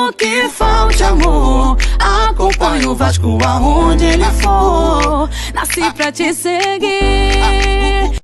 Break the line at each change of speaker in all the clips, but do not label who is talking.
Mesmo que falte amor, acompanho o Vasco aonde ele for. Nasci pra te seguir.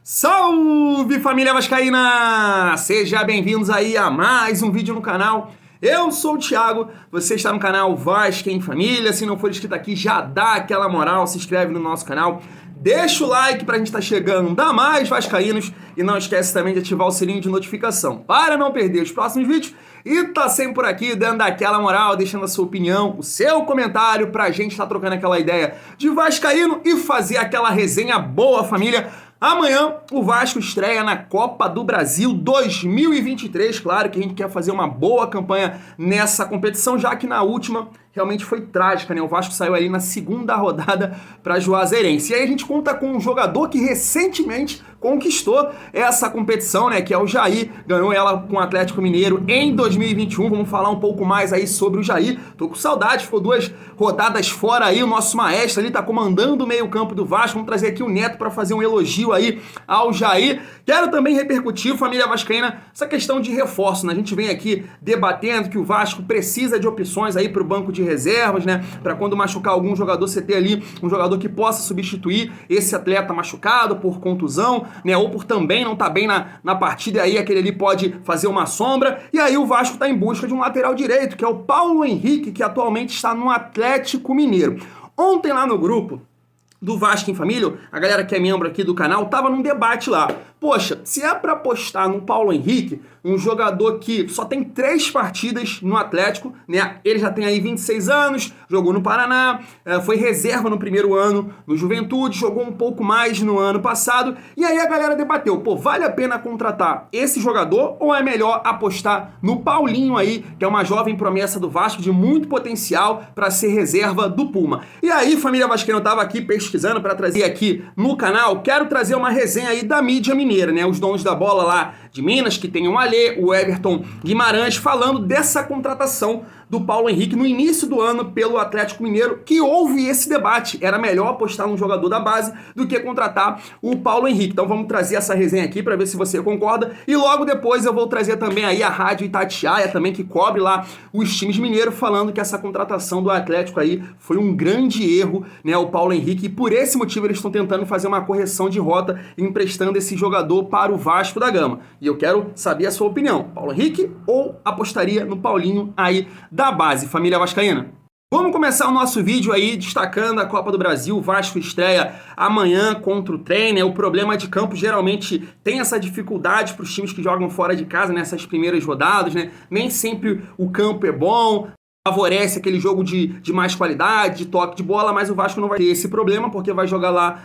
Salve, família vascaína! Sejam bem-vindos aí a mais um vídeo no canal. Eu sou o Thiago, você está no canal Vasco em Família. Se não for inscrito aqui, já dá aquela moral, se inscreve no nosso canal. Deixa o like pra gente estar chegando a mais vascaínos e não esquece também de ativar o sininho de notificação para não perder os próximos vídeos. E tá sempre por aqui dando aquela moral, deixando a sua opinião, o seu comentário pra gente estar trocando aquela ideia de vascaíno e fazer aquela resenha boa, família. Amanhã o Vasco estreia na Copa do Brasil 2023. Claro que a gente quer fazer uma boa campanha nessa competição, já que na última realmente foi trágica, né? O Vasco saiu ali na segunda rodada para Juazeirense. E aí a gente conta com um jogador que recentemente conquistou essa competição, né? Que é o Jair, ganhou ela com o Atlético Mineiro em 2021. Vamos falar um pouco mais aí sobre o Jair. Tô com saudade, ficou 2 rodadas fora aí, o nosso maestro ali tá comandando o meio-campo do Vasco. Vamos trazer aqui o Neto para fazer um elogio aí ao Jair. Quero também repercutir, família vascaína, essa questão de reforço, né? A gente vem aqui debatendo que o Vasco precisa de opções aí pro banco de reservas, né? Para quando machucar algum jogador, você ter ali um jogador que possa substituir esse atleta machucado por contusão, né? Ou por também não estar bem na partida, e aí aquele ali pode fazer uma sombra. E aí o Vasco está em busca de um lateral direito, que é o Paulo Henrique, que atualmente está no Atlético Mineiro. Ontem lá no grupo do Vasco em Família, a galera que é membro aqui do canal, tava num debate lá. Poxa, se é para apostar no Paulo Henrique, um jogador que só tem 3 partidas no Atlético, né? Ele já tem aí 26 anos, jogou no Paraná, foi reserva no primeiro ano no Juventude, jogou um pouco mais no ano passado, e aí a galera debateu, pô, vale a pena contratar esse jogador ou é melhor apostar no Paulinho aí, que é uma jovem promessa do Vasco de muito potencial para ser reserva do Puma? E aí, família vascaína, eu tava aqui pesquisando para trazer aqui no canal, quero trazer uma resenha aí da mídia mineira, né? Os donos da bola lá de Minas, que tem o Alê, o Everton Guimarães, falando dessa contratação do Paulo Henrique no início do ano pelo Atlético Mineiro, que houve esse debate. Era melhor apostar num jogador da base do que contratar o Paulo Henrique. Então vamos trazer essa resenha aqui para ver se você concorda. E logo depois eu vou trazer também aí a Rádio Itatiaia, também que cobre lá os times mineiros, falando que essa contratação do Atlético aí foi um grande erro, né? O Paulo Henrique, e por esse motivo eles estão tentando fazer uma correção de rota, emprestando esse jogador para o Vasco da Gama. E eu quero saber a sua opinião. Paulo Henrique ou apostaria no Paulinho aí da base, família vascaína? Vamos começar o nosso vídeo aí destacando a Copa do Brasil. O Vasco estreia amanhã contra o Trem, né? O problema de campo geralmente tem essa dificuldade para os times que jogam fora de casa nessas primeiras rodadas, né? Nem sempre o campo é bom, favorece aquele jogo de mais qualidade, de toque de bola, mas o Vasco não vai ter esse problema porque vai jogar lá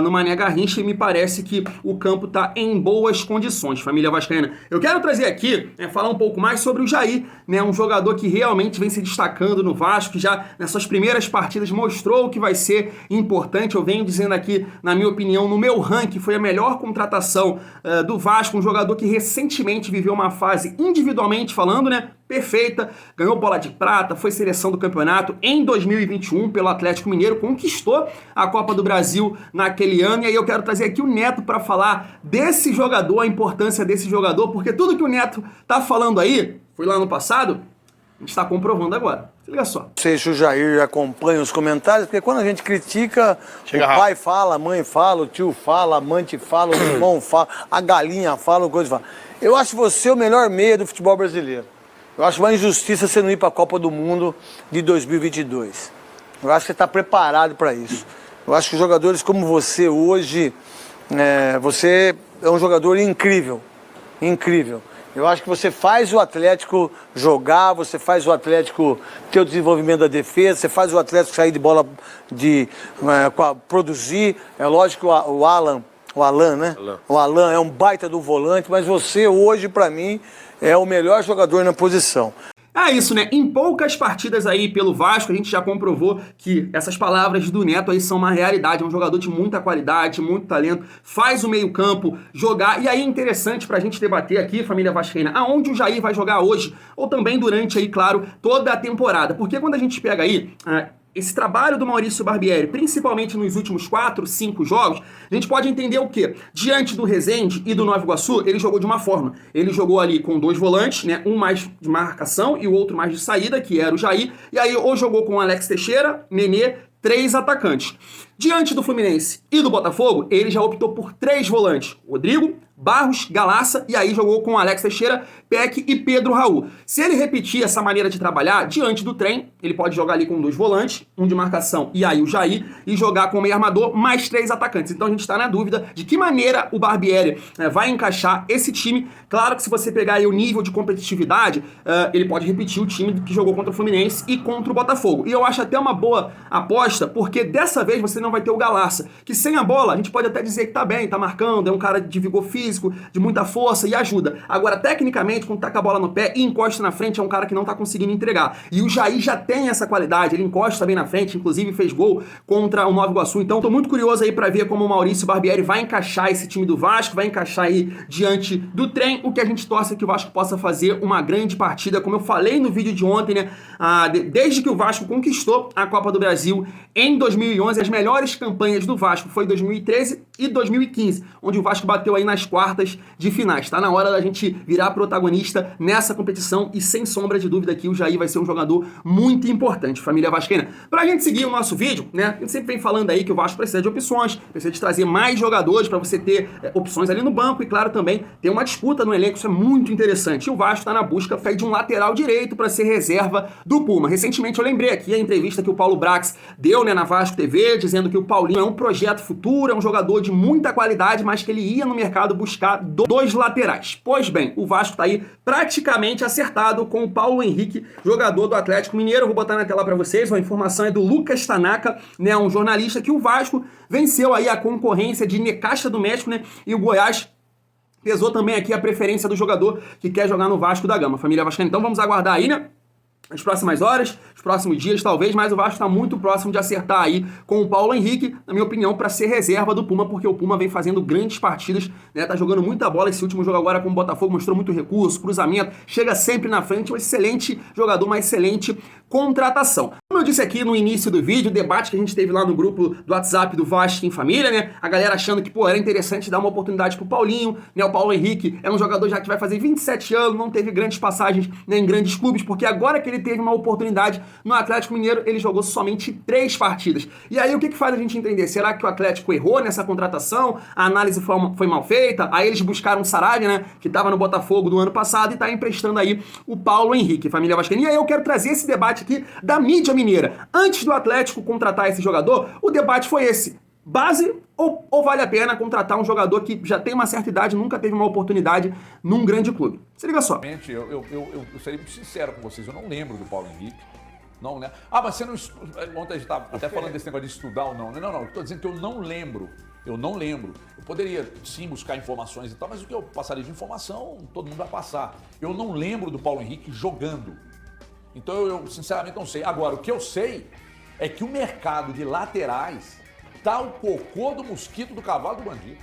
no Mané Garrincha e me parece que o campo está em boas condições, família vascaína. Eu quero trazer aqui, falar um pouco mais sobre o Jair, né, um jogador que realmente vem se destacando no Vasco, que já nessas primeiras partidas mostrou que vai ser importante. Eu venho dizendo aqui, na minha opinião, no meu ranking, foi a melhor contratação do Vasco, um jogador que recentemente viveu uma fase, individualmente falando, né, perfeita, ganhou bola de prata, foi seleção do campeonato em 2021 pelo Atlético Mineiro, conquistou a Copa do Brasil naquele ano. E aí eu quero trazer aqui o Neto para falar desse jogador, a importância desse jogador, porque tudo que o Neto tá falando aí, foi lá no passado, a gente está comprovando agora. Se liga só.
Não sei se o Jair acompanha os comentários, porque quando a gente critica, o pai fala, a mãe fala, o tio fala, a amante fala, o irmão fala, a galinha fala, o coisa fala. Eu acho você o melhor meia do futebol brasileiro. Eu acho uma injustiça você não ir para a Copa do Mundo de 2022. Eu acho que você está preparado para isso. Eu acho que jogadores como você hoje, você é um jogador incrível, incrível. Eu acho que você faz o Atlético jogar, você faz o Atlético ter o desenvolvimento da defesa, você faz o Atlético sair de bola, produzir. É lógico que o Alan, né? O Alan é um baita do volante, mas você hoje, para mim, é o melhor jogador na posição.
É isso, né? Em poucas partidas aí pelo Vasco, a gente já comprovou que essas palavras do Neto aí são uma realidade. É um jogador de muita qualidade, muito talento, faz o meio-campo jogar. E aí é interessante pra gente debater aqui, família vascaína, aonde o Jair vai jogar hoje, ou também durante aí, claro, toda a temporada. Porque quando a gente pega aí esse trabalho do Maurício Barbieri, principalmente nos últimos 4, 5 jogos, a gente pode entender o quê? Diante do Resende e do Nova Iguaçu, ele jogou de uma forma. Ele jogou ali com 2 volantes, né? Um mais de marcação e o outro mais de saída, que era o Jair. E aí ou jogou com o Alex Teixeira, Nenê, 3 atacantes. Diante do Fluminense e do Botafogo, ele já optou por 3 volantes. Rodrigo, Barros, Galaça, e aí jogou com Alex Teixeira, Peck e Pedro Raul. Se ele repetir essa maneira de trabalhar, diante do trem, ele pode jogar ali com 2 volantes, um de marcação e aí o Jair, e jogar com o meio armador mais 3 atacantes. Então a gente está na dúvida de que maneira o Barbieri vai encaixar esse time. Claro que se você pegar aí o nível de competitividade, ele pode repetir o time que jogou contra o Fluminense e contra o Botafogo. E eu acho até uma boa aposta, porque dessa vez você não vai ter o Galaça, que sem a bola a gente pode até dizer que tá bem, tá marcando, é um cara de vigor físico, de muita força e ajuda. Agora, tecnicamente, quando taca a bola no pé e encosta na frente, é um cara que não tá conseguindo entregar. E o Jair já tem essa qualidade, ele encosta bem na frente, inclusive fez gol contra o Nova Iguaçu. Então, tô muito curioso aí pra ver como o Maurício Barbieri vai encaixar esse time do Vasco, vai encaixar aí diante do trem. O que a gente torce é que o Vasco possa fazer uma grande partida, como eu falei no vídeo de ontem, né? Desde que o Vasco conquistou a Copa do Brasil em 2011, as melhores campanhas do Vasco foi 2013 e 2015, onde o Vasco bateu aí nas quartas de finais. Tá na hora da gente virar protagonista nessa competição e sem sombra de dúvida que o Jair vai ser um jogador muito importante, família vascaína. Pra gente seguir o nosso vídeo, né, a gente sempre vem falando aí que o Vasco precisa de opções, precisa de trazer mais jogadores para você ter opções ali no banco e, claro, também ter uma disputa no elenco, isso é muito interessante. E o Vasco tá na busca de um lateral direito para ser reserva do Puma. Recentemente eu lembrei aqui a entrevista que o Paulo Brax deu, né, na Vasco TV, dizendo que o Paulinho é um projeto futuro, é um jogador de muita qualidade, mas que ele ia no mercado buscar 2 laterais. Pois bem, o Vasco tá aí praticamente acertado com o Paulo Henrique, jogador do Atlético Mineiro. Eu vou botar na tela para vocês, a informação é do Lucas Tanaka, né, um jornalista, que o Vasco venceu aí a concorrência de Necaxa do México, né, e o Goiás pesou também aqui a preferência do jogador que quer jogar no Vasco da Gama. Família vascaína, então vamos aguardar aí, né, as próximas horas, os próximos dias talvez, mas o Vasco está muito próximo de acertar aí com o Paulo Henrique, na minha opinião, para ser reserva do Puma, porque o Puma vem fazendo grandes partidas, né? Tá jogando muita bola. Esse último jogo agora com o Botafogo mostrou muito recurso, cruzamento, chega sempre na frente, um excelente jogador, uma excelente contratação. Como eu disse aqui no início do vídeo, o debate que a gente teve lá no grupo do WhatsApp do Vasco em Família, né? A galera achando que, pô, era interessante dar uma oportunidade pro Paulinho, né? O Paulo Henrique é um jogador já que vai fazer 27 anos, não teve grandes passagens, né, em grandes clubes, porque agora que ele teve uma oportunidade no Atlético Mineiro, ele jogou somente 3 partidas. E aí o que faz a gente entender? Será que o Atlético errou nessa contratação? A análise foi mal feita? Aí eles buscaram o Sarabia, né, que estava no Botafogo do ano passado e tá emprestando aí o Paulo Henrique, família vascaína. E aí eu quero trazer esse debate aqui da mídia mineira. Antes do Atlético contratar esse jogador, o debate foi esse: base ou vale a pena contratar um jogador que já tem uma certa idade, nunca teve uma oportunidade num grande clube? Se liga só.
Eu seria muito sincero com vocês, eu não lembro do Paulo Henrique. Não, né? Ah, mas você não... Ontem a gente estava até falando desse negócio de estudar ou não. Não, eu estou dizendo que eu não lembro. Eu não lembro. Eu poderia, sim, buscar informações e tal, mas o que eu passaria de informação, todo mundo vai passar. Eu não lembro do Paulo Henrique jogando. Então eu sinceramente não sei. Agora, o que eu sei é que o mercado de laterais tá o cocô do mosquito do cavalo do bandido.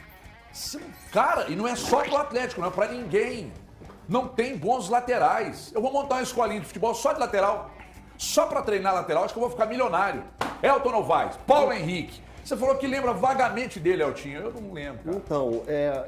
Cara, e não é só pro Atlético, não é pra ninguém. Não tem bons laterais. Eu vou montar uma escolinha de futebol só de lateral. Só pra treinar lateral, acho que eu vou ficar milionário. Elton Novaes, Paulo Henrique. Você falou que lembra vagamente dele, Eltinho. Eu não lembro, cara.
Então,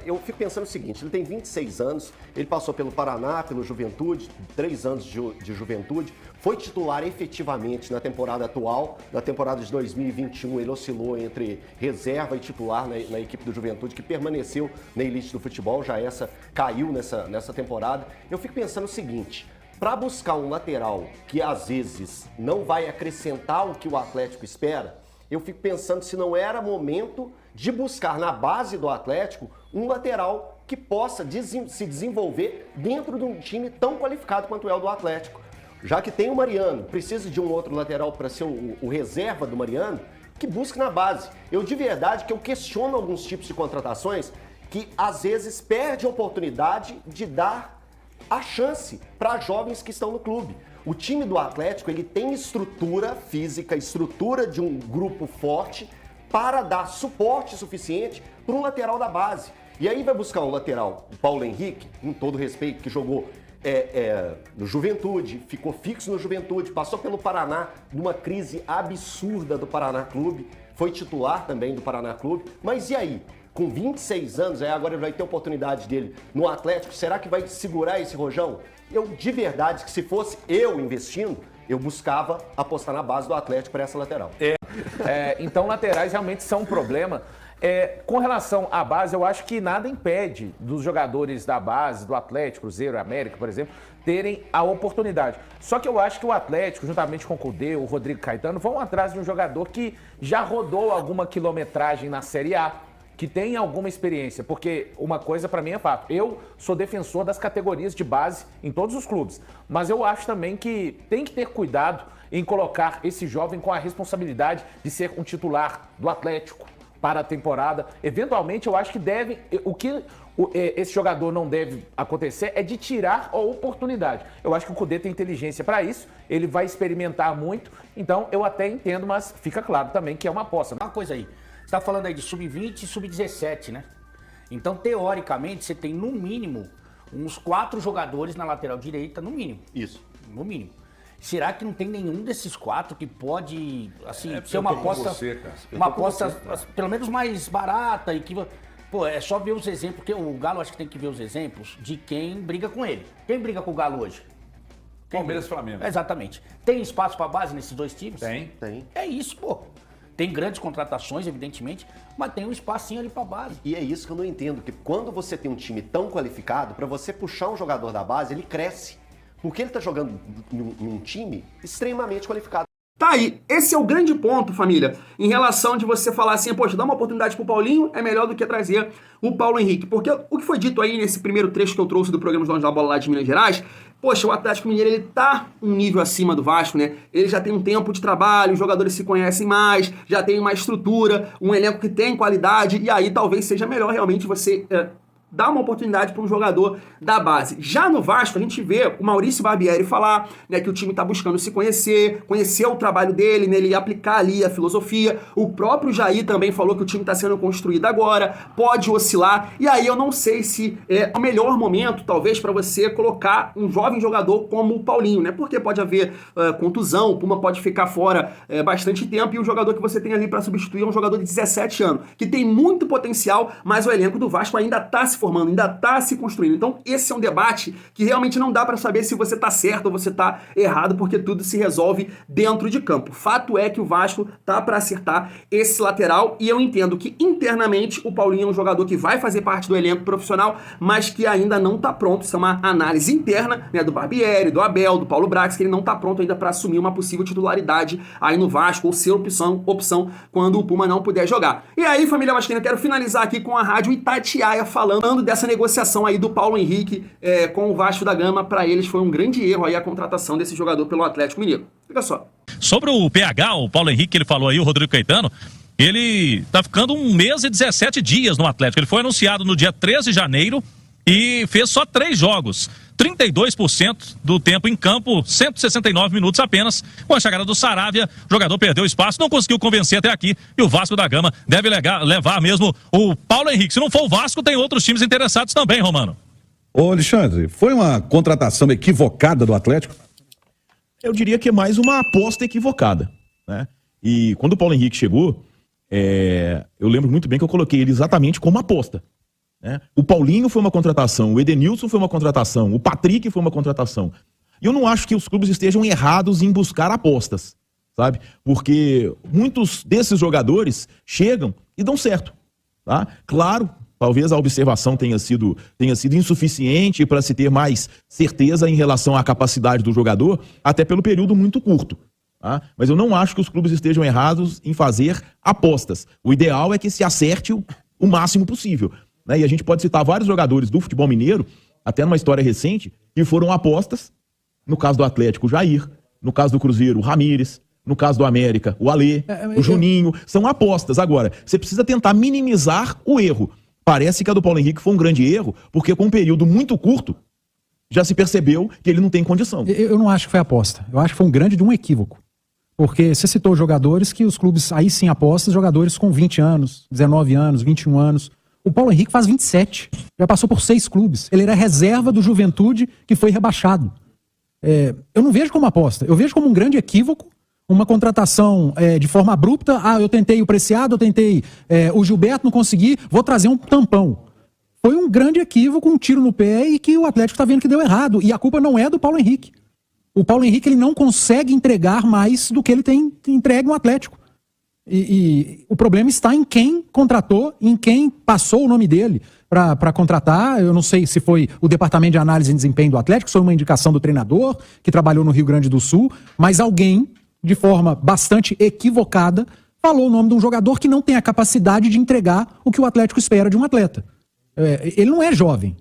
eu fico pensando o seguinte, ele tem 26 anos, ele passou pelo Paraná, pelo Juventude, 3 anos de Juventude, foi titular efetivamente na temporada atual, na temporada de 2021 ele oscilou entre reserva e titular na equipe do Juventude, que permaneceu na elite do futebol, já essa caiu nessa temporada. Eu fico pensando o seguinte: para buscar um lateral que às vezes não vai acrescentar o que o Atlético espera, eu fico pensando se não era momento de buscar na base do Atlético um lateral que possa se desenvolver dentro de um time tão qualificado quanto é o do Atlético. Já que tem o Mariano, precisa de um outro lateral para ser o reserva do Mariano, que busque na base. Eu de verdade que eu questiono alguns tipos de contratações que às vezes perde a oportunidade de dar a chance para jovens que estão no clube. O time do Atlético, ele tem estrutura física, estrutura de um grupo forte para dar suporte suficiente para um lateral da base. E aí vai buscar um lateral, o Paulo Henrique, com todo respeito, que jogou no Juventude, ficou fixo no Juventude, passou pelo Paraná, numa crise absurda do Paraná Clube, foi titular também do Paraná Clube, mas e aí? Com 26 anos, agora ele vai ter oportunidade dele no Atlético, será que vai segurar esse rojão? Eu, de verdade, que se fosse eu investindo, eu buscava apostar na base do Atlético para essa lateral.
Então, laterais realmente são um problema. Com relação à base, eu acho que nada impede dos jogadores da base, do Atlético, Cruzeiro, América, por exemplo, terem a oportunidade. Só que eu acho que o Atlético, juntamente com o Cudê, o Rodrigo Caetano, vão atrás de um jogador que já rodou alguma quilometragem na Série A, que tem alguma experiência, porque uma coisa para mim é fato, eu sou defensor das categorias de base em todos os clubes, mas eu acho também que tem que ter cuidado em colocar esse jovem com a responsabilidade de ser um titular do Atlético para a temporada. Eventualmente, eu acho que esse jogador não deve acontecer é de tirar a oportunidade. Eu acho que o Cudê tem inteligência para isso, ele vai experimentar muito, então eu até entendo, mas fica claro também que é uma aposta.
Uma coisa aí, você está falando aí de sub-20 e sub-17, né? Então, teoricamente, você tem no mínimo uns 4 jogadores na lateral direita, no mínimo.
Isso.
No mínimo. Será que não tem nenhum desses 4 que pode, assim, ser uma aposta, uma aposta pelo menos mais barata e que, pô, é só ver os exemplos, porque o Galo acho que tem que ver os exemplos de quem briga com ele. Quem briga com o Galo hoje?
Palmeiras e Flamengo.
Exatamente. Tem espaço para base nesses dois times?
Tem.
É isso, pô. Tem grandes contratações, evidentemente, mas tem um espacinho ali para base.
E é isso que eu não entendo, que quando você tem um time tão qualificado, para você puxar um jogador da base, ele cresce. Porque ele tá jogando num time extremamente qualificado.
Tá aí, esse é o grande ponto, família, em relação de você falar assim, poxa, dar uma oportunidade pro Paulinho é melhor do que trazer o Paulo Henrique. Porque o que foi dito aí nesse primeiro trecho que eu trouxe do programa Donos da Bola lá de Minas Gerais, poxa, o Atlético Mineiro, ele tá um nível acima do Vasco, né? Ele já tem um tempo de trabalho, os jogadores se conhecem mais, já tem uma estrutura, um elenco que tem qualidade, e aí talvez seja melhor realmente você dar uma oportunidade para um jogador da base. Já no Vasco, a gente vê o Maurício Barbieri falar, né, que o time está buscando se conhecer o trabalho dele, né, ele aplicar ali a filosofia. O próprio Jair também falou que o time está sendo construído agora, pode oscilar, e aí eu não sei se é o melhor momento, talvez, para você colocar um jovem jogador como o Paulinho, né, porque pode haver contusão, o Puma pode ficar fora bastante tempo, e o jogador que você tem ali para substituir é um jogador de 17 anos, que tem muito potencial, mas o elenco do Vasco ainda está se formando, ainda está se construindo. Então esse é um debate que realmente não dá para saber se você está certo ou você está errado, porque tudo se resolve dentro de campo. Fato é que o Vasco tá para acertar esse lateral, e eu entendo que internamente o Paulinho é um jogador que vai fazer parte do elenco profissional, mas que ainda não está pronto. Isso é uma análise interna, né, do Barbieri, do Abel, do Paulo Brax, que ele não está pronto ainda para assumir uma possível titularidade aí no Vasco, ou ser opção quando o Puma não puder jogar. E aí, família vascaína, quero finalizar aqui com a Rádio Itatiaia falando dessa negociação aí do Paulo Henrique com o Vasco da Gama. Para eles foi um grande erro aí a contratação desse jogador pelo Atlético Mineiro. Fica só.
Sobre o PH, o Paulo Henrique, que ele falou aí, o Rodrigo Caetano, ele tá ficando 1 mês e 17 dias no Atlético. Ele foi anunciado no dia 13 de janeiro e fez só 3 jogos. 32% do tempo em campo, 169 minutos apenas. Com a chegada do Saravia, o jogador perdeu espaço, não conseguiu convencer até aqui, e o Vasco da Gama deve levar mesmo o Paulo Henrique. Se não for o Vasco, tem outros times interessados também, Romano.
Ô Alexandre, foi uma contratação equivocada do Atlético?
Eu diria que é mais uma aposta equivocada, né? E quando o Paulo Henrique chegou, eu lembro muito bem que eu coloquei ele exatamente como aposta. O Paulinho foi uma contratação, o Edenilson foi uma contratação, o Patrick foi uma contratação. E eu não acho que os clubes estejam errados em buscar apostas, sabe? Porque muitos desses jogadores chegam e dão certo, tá? Claro, talvez a observação tenha sido insuficiente para se ter mais certeza em relação à capacidade do jogador, até pelo período muito curto. Tá? Mas eu não acho que os clubes estejam errados em fazer apostas. O ideal é que se acerte o máximo possível. E a gente pode citar vários jogadores do futebol mineiro, até numa história recente, que foram apostas. No caso do Atlético, o Jair. No caso do Cruzeiro, o Ramírez. No caso do América, o Alê, o Juninho. São apostas. Agora, você precisa tentar minimizar o erro. Parece que a do Paulo Henrique foi um grande erro, porque com um período muito curto, já se percebeu que ele não tem condição.
Eu não acho que foi aposta. Eu acho que foi um equívoco. Porque você citou jogadores que os clubes aí sim apostam, jogadores com 20 anos, 19 anos, 21 anos. O Paulo Henrique faz 27. Já passou por 6 clubes. Ele era reserva do Juventude, que foi rebaixado. Eu não vejo como aposta. Eu vejo como um grande equívoco, uma contratação de forma abrupta. Eu tentei o Preciado, eu tentei o Gilberto, não consegui, vou trazer um tampão. Foi um grande equívoco, um tiro no pé e que o Atlético está vendo que deu errado. E a culpa não é do Paulo Henrique. O Paulo Henrique ele não consegue entregar mais do que ele tem entregue no Atlético. E o problema está em quem contratou, em quem passou o nome dele para contratar. Eu não sei se foi o Departamento de Análise e Desempenho do Atlético, se foi uma indicação do treinador que trabalhou no Rio Grande do Sul, mas alguém, de forma bastante equivocada, falou o nome de um jogador que não tem a capacidade de entregar o que o Atlético espera de um atleta. Ele não é jovem.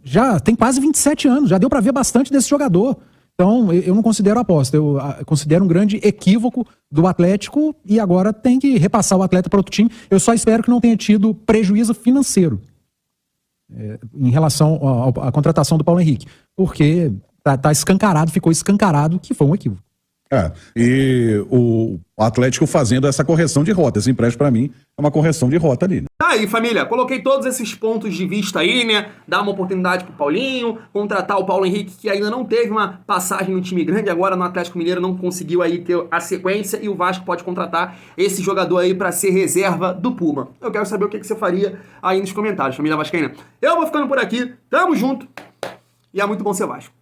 Já tem quase 27 anos, já deu para ver bastante desse jogador. Então, eu não considero aposta, eu considero um grande equívoco do Atlético e agora tem que repassar o atleta para outro time. Eu só espero que não tenha tido prejuízo financeiro em relação à contratação do Paulo Henrique, porque tá escancarado, ficou escancarado que foi um equívoco.
E o Atlético fazendo essa correção de rota. Esse empréstimo, pra mim, é uma correção de rota ali. Né?
Tá aí, família. Coloquei todos esses pontos de vista aí, né? Dar uma oportunidade pro Paulinho, contratar o Paulo Henrique, que ainda não teve uma passagem no time grande, agora no Atlético Mineiro não conseguiu aí ter a sequência, e o Vasco pode contratar esse jogador aí pra ser reserva do Puma. Eu quero saber o que você faria aí nos comentários, família vascaína. Eu vou ficando por aqui. Tamo junto. E é muito bom ser Vasco.